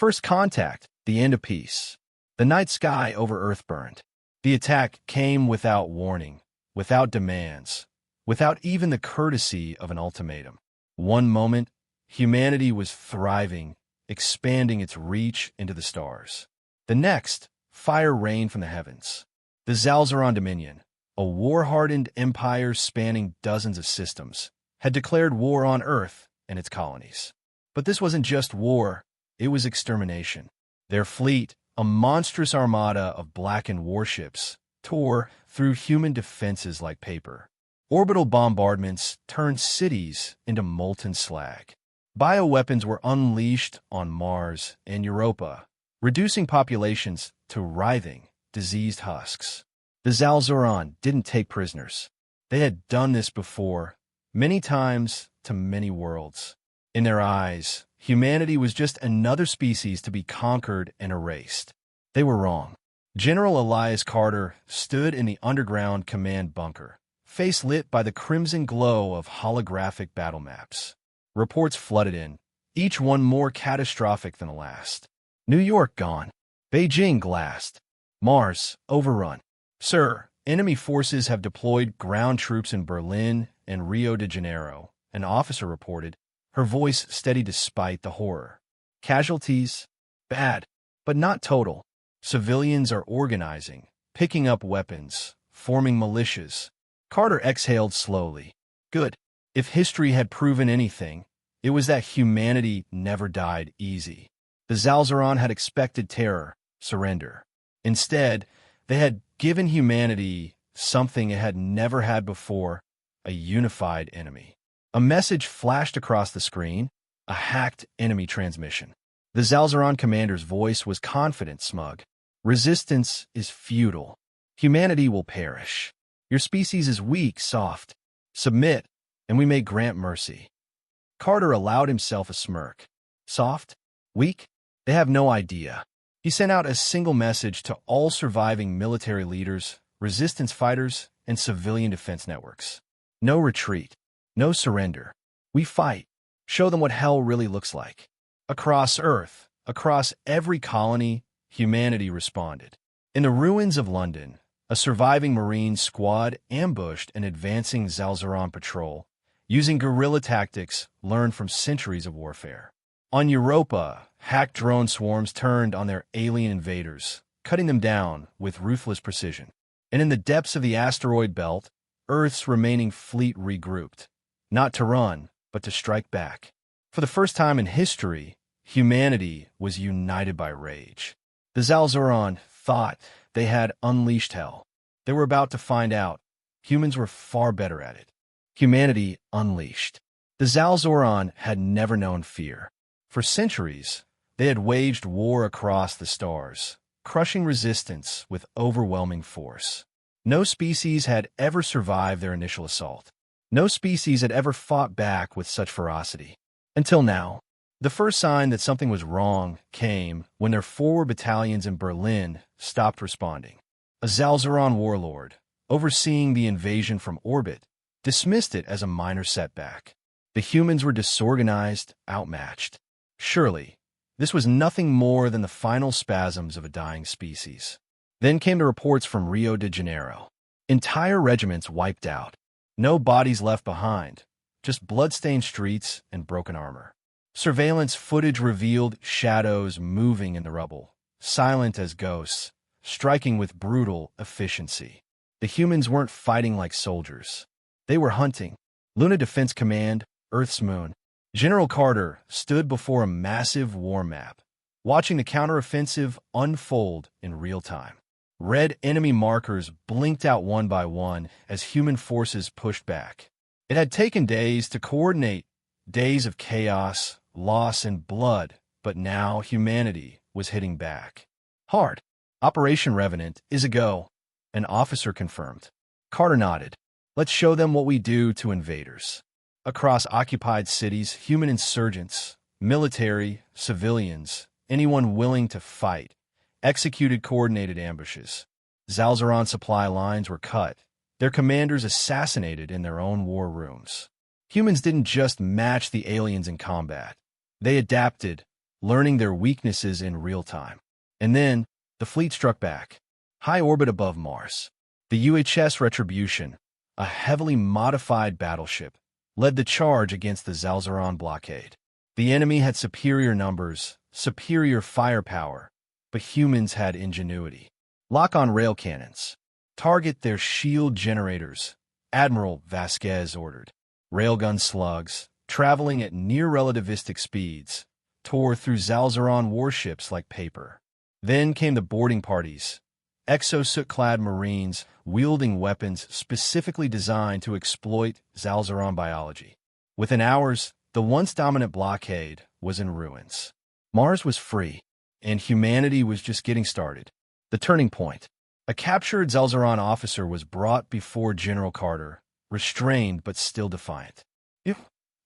First contact, the end of peace. The night sky over Earth burned. The attack came without warning, without demands, without even the courtesy of an ultimatum. One moment, humanity was thriving, expanding its reach into the stars. The next, fire rained from the heavens. The Zalzaron Dominion, a war-hardened empire spanning dozens of systems, had declared war on Earth and its colonies. But this wasn't just war, it was extermination. Their fleet, a monstrous armada of blackened warships, tore through human defenses like paper. Orbital bombardments turned cities into molten slag. Bioweapons were unleashed on Mars and Europa, reducing populations to writhing, diseased husks. The Zalzaron didn't take prisoners. They had done this before, many times to many worlds. In their eyes, humanity was just another species to be conquered and erased. They were wrong. General Elias Carter stood in the underground command bunker, face lit by the crimson glow of holographic battle maps. Reports flooded in, each one more catastrophic than the last. New York gone. Beijing glassed. Mars overrun. Sir, enemy forces have deployed ground troops in Berlin and Rio de Janeiro, an officer reported, her voice steady despite the horror. Casualties? Bad, but not total. Civilians are organizing, picking up weapons, forming militias. Carter exhaled slowly. Good. If history had proven anything, it was that humanity never died easy. The Zalzaron had expected terror, surrender. Instead, they had given humanity something it had never had before, a unified enemy. A message flashed across the screen, a hacked enemy transmission. The Zalzaron commander's voice was confident, smug. Resistance is futile. Humanity will perish. Your species is weak, soft. Submit, and we may grant mercy. Carter allowed himself a smirk. Soft? Weak? They have no idea. He sent out a single message to all surviving military leaders, resistance fighters, and civilian defense networks. No retreat. No surrender. We fight. Show them what hell really looks like. Across Earth, across every colony, humanity responded. In the ruins of London, a surviving Marine squad ambushed an advancing Zalzaron patrol, using guerrilla tactics learned from centuries of warfare. On Europa, hacked drone swarms turned on their alien invaders, cutting them down with ruthless precision. And in the depths of the asteroid belt, Earth's remaining fleet regrouped, not to run, but to strike back. For the first time in history, humanity was united by rage. The Zalzaron thought they had unleashed hell. They were about to find out. Humans were far better at it. Humanity unleashed. The Zalzaron had never known fear. For centuries, they had waged war across the stars, crushing resistance with overwhelming force. No species had ever survived their initial assault. No species had ever fought back with such ferocity. Until now. The first sign that something was wrong came when their forward battalions in Berlin stopped responding. A Zalzaron warlord, overseeing the invasion from orbit, dismissed it as a minor setback. The humans were disorganized, outmatched. Surely, this was nothing more than the final spasms of a dying species. Then came the reports from Rio de Janeiro. Entire regiments wiped out. No bodies left behind, just blood-stained streets and broken armor. Surveillance footage revealed shadows moving in the rubble, silent as ghosts, striking with brutal efficiency. The humans weren't fighting like soldiers. They were hunting. Luna Defense Command, Earth's moon. General Carter stood before a massive war map, watching the counteroffensive unfold in real time. Red enemy markers blinked out one by one as human forces pushed back. It had taken days to coordinate, days of chaos, loss, and blood, but now humanity was hitting back. Hard. Operation Revenant is a go, an officer confirmed. Carter nodded. Let's show them what we do to invaders. Across occupied cities, human insurgents, military, civilians, anyone willing to fight, executed coordinated ambushes. Zalzaron supply lines were cut, their commanders assassinated in their own war rooms. Humans didn't just match the aliens in combat. They adapted, learning their weaknesses in real time. And then, the fleet struck back. High orbit above Mars. The UHS Retribution, a heavily modified battleship, led the charge against the Zalzaron blockade. The enemy had superior numbers, superior firepower, but humans had ingenuity. Lock on rail cannons. Target their shield generators, Admiral Vasquez ordered. Railgun slugs, traveling at near-relativistic speeds, tore through Zalzaron warships like paper. Then came the boarding parties, exosuit-clad Marines wielding weapons specifically designed to exploit Zalzaron biology. Within hours, the once dominant blockade was in ruins. Mars was free, and humanity was just getting started. The turning point. A captured Zalzaron officer was brought before General Carter, restrained but still defiant.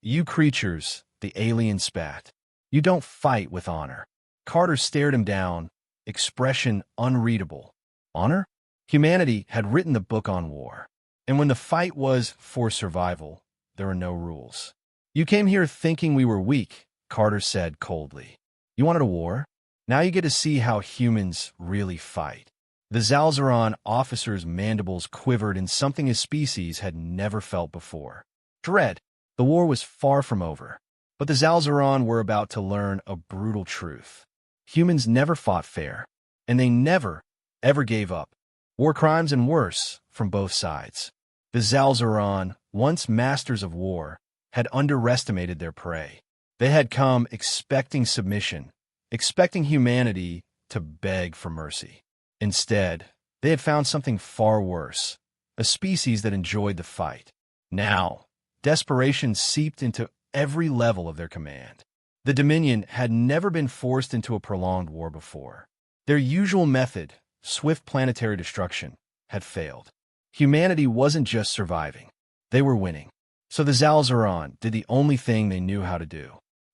You creatures, the alien spat. You don't fight with honor. Carter stared him down, expression unreadable. Honor? Humanity had written the book on war. And when the fight was for survival, there were no rules. You came here thinking we were weak, Carter said coldly. You wanted a war? Now you get to see how humans really fight. The Zalzaron officer's mandibles quivered in something his species had never felt before. Dread. The war was far from over. But the Zalzaron were about to learn a brutal truth. Humans never fought fair. And they never, ever gave up. War crimes and worse, from both sides. The Zalzaron, once masters of war, had underestimated their prey. They had come expecting submission, expecting humanity to beg for mercy. Instead, they had found something far worse, a species that enjoyed the fight. Now, desperation seeped into every level of their command. The Dominion had never been forced into a prolonged war before. Their usual method, swift planetary destruction, had failed. Humanity wasn't just surviving. They were winning. So the Zalzaron did the only thing they knew how to do.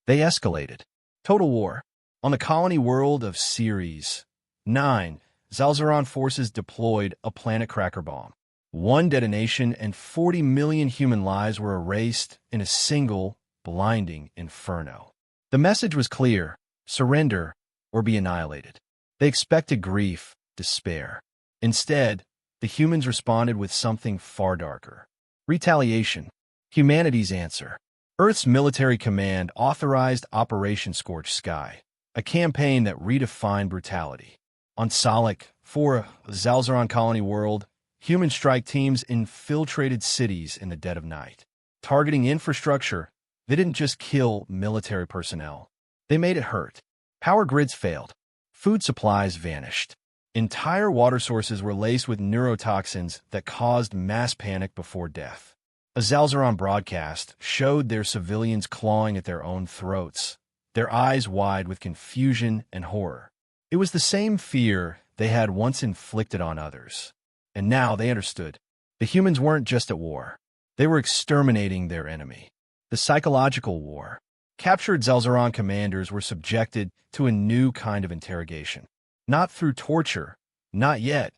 They escalated. Total war. On the colony world of Series 9, Zalzaron forces deployed a planet cracker bomb. One detonation and 40 million human lives were erased in a single, blinding inferno. The message was clear: surrender or be annihilated. They expected grief, despair. Instead, the humans responded with something far darker. Retaliation. Humanity's answer. Earth's military command authorized Operation Scorched Sky, a campaign that redefined brutality. On Solek, for a Zalzaron colony world, human strike teams infiltrated cities in the dead of night. Targeting infrastructure, they didn't just kill military personnel. They made it hurt. Power grids failed. Food supplies vanished. Entire water sources were laced with neurotoxins that caused mass panic before death. A Zalzaron broadcast showed their civilians clawing at their own throats, their eyes wide with confusion and horror. It was the same fear they had once inflicted on others. And now they understood. The humans weren't just at war. They were exterminating their enemy. The psychological war. Captured Zalzaron commanders were subjected to a new kind of interrogation. Not through torture, not yet,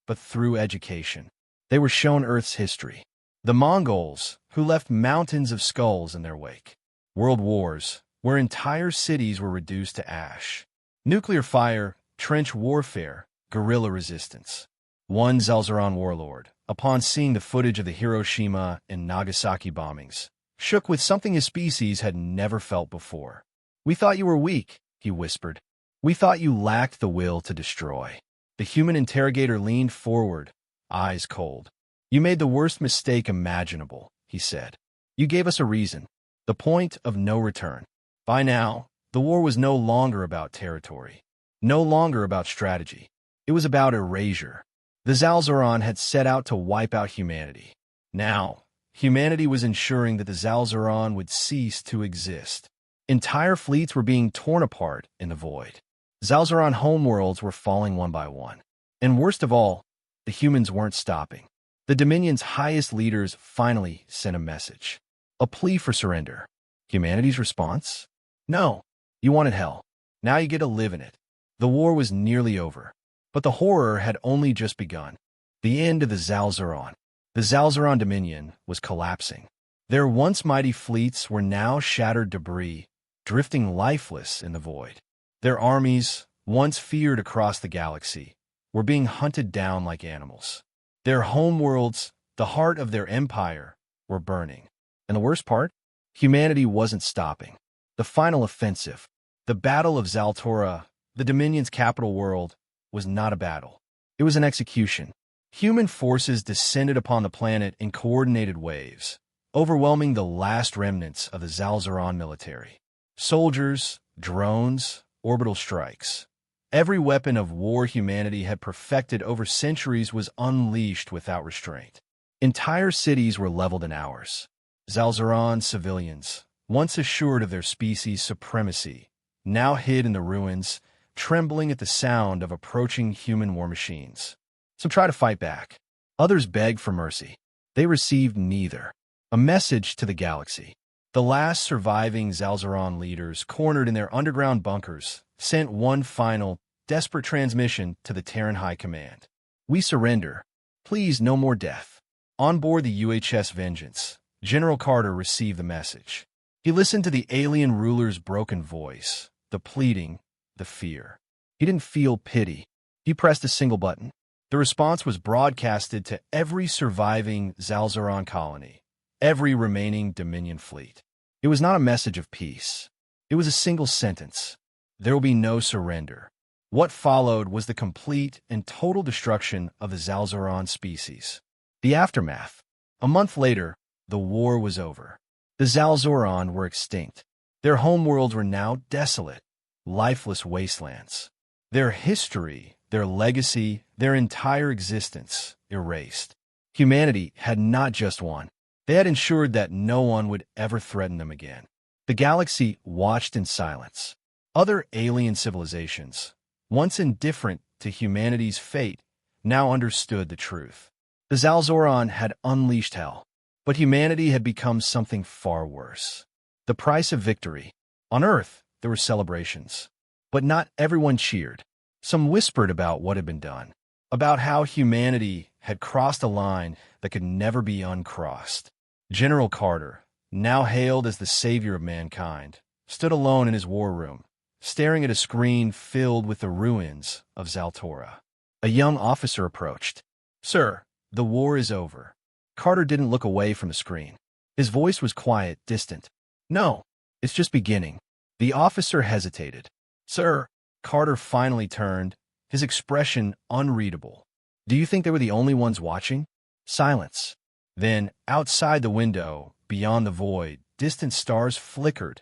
but through education. They were shown Earth's history. The Mongols, who left mountains of skulls in their wake. World wars, where entire cities were reduced to ash. Nuclear fire, trench warfare, guerrilla resistance. One Zalzaron warlord, upon seeing the footage of the Hiroshima and Nagasaki bombings, shook with something his species had never felt before. "We thought you were weak," he whispered. "We thought you lacked the will to destroy." The human interrogator leaned forward, eyes cold. "You made the worst mistake imaginable," he said. "You gave us a reason, the point of no return." By now, the war was no longer about territory, no longer about strategy. It was about erasure. The Zalzaron had set out to wipe out humanity. Now, humanity was ensuring that the Zalzaron would cease to exist. Entire fleets were being torn apart in the void. Zalzaron homeworlds were falling one by one. And worst of all, the humans weren't stopping. The Dominion's highest leaders finally sent a message. A plea for surrender. Humanity's response? No. You wanted hell. Now you get to live in it. The war was nearly over. But the horror had only just begun. The end of the Zalzaron. The Zalzaron Dominion was collapsing. Their once mighty fleets were now shattered debris, drifting lifeless in the void. Their armies, once feared across the galaxy, were being hunted down like animals. Their homeworlds, the heart of their empire, were burning. And the worst part? Humanity wasn't stopping. The final offensive, the Battle of Zaltora, the Dominion's capital world, was not a battle. It was an execution. Human forces descended upon the planet in coordinated waves, overwhelming the last remnants of the Zalzaron military. Soldiers, drones, orbital strikes. Every weapon of war humanity had perfected over centuries was unleashed without restraint. Entire cities were leveled in hours. Zalzaron civilians, once assured of their species' supremacy, now hid in the ruins, trembling at the sound of approaching human war machines. Some tried to fight back. Others begged for mercy. They received neither. A message to the galaxy. The last surviving Zalzaron leaders, cornered in their underground bunkers, sent one final, desperate transmission to the Terran High Command. We surrender. Please, no more death. On board the UHS Vengeance, General Carter received the message. He listened to the alien ruler's broken voice, the pleading, the fear. He didn't feel pity. He pressed a single button. The response was broadcasted to every surviving Zalzaron colony, every remaining Dominion fleet. It was not a message of peace. It was a single sentence. There will be no surrender. What followed was the complete and total destruction of the Zalzaron species. The aftermath. A month later, the war was over. The Zalzaron were extinct. Their homeworlds were now desolate, lifeless wastelands. Their history, their legacy, their entire existence erased. Humanity had not just won. They had ensured that no one would ever threaten them again. The galaxy watched in silence. Other alien civilizations, once indifferent to humanity's fate, now understood the truth. The Zalzaron had unleashed hell, but humanity had become something far worse. The price of victory. On Earth, there were celebrations, but not everyone cheered. Some whispered about what had been done, about how humanity had crossed a line that could never be uncrossed. General Carter, now hailed as the savior of mankind, stood alone in his war room, staring at a screen filled with the ruins of Zaltora. A young officer approached. "Sir, the war is over." Carter didn't look away from the screen. His voice was quiet, distant. "No, it's just beginning." The officer hesitated. "Sir," Carter finally turned, his expression unreadable. "Do you think they were the only ones watching?" Silence. Then, outside the window, beyond the void, distant stars flickered,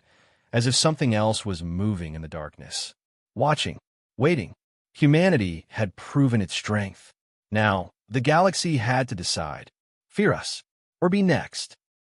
as if something else was moving in the darkness. Watching, waiting. Humanity had proven its strength. Now, the galaxy had to decide. Fear us, or be next.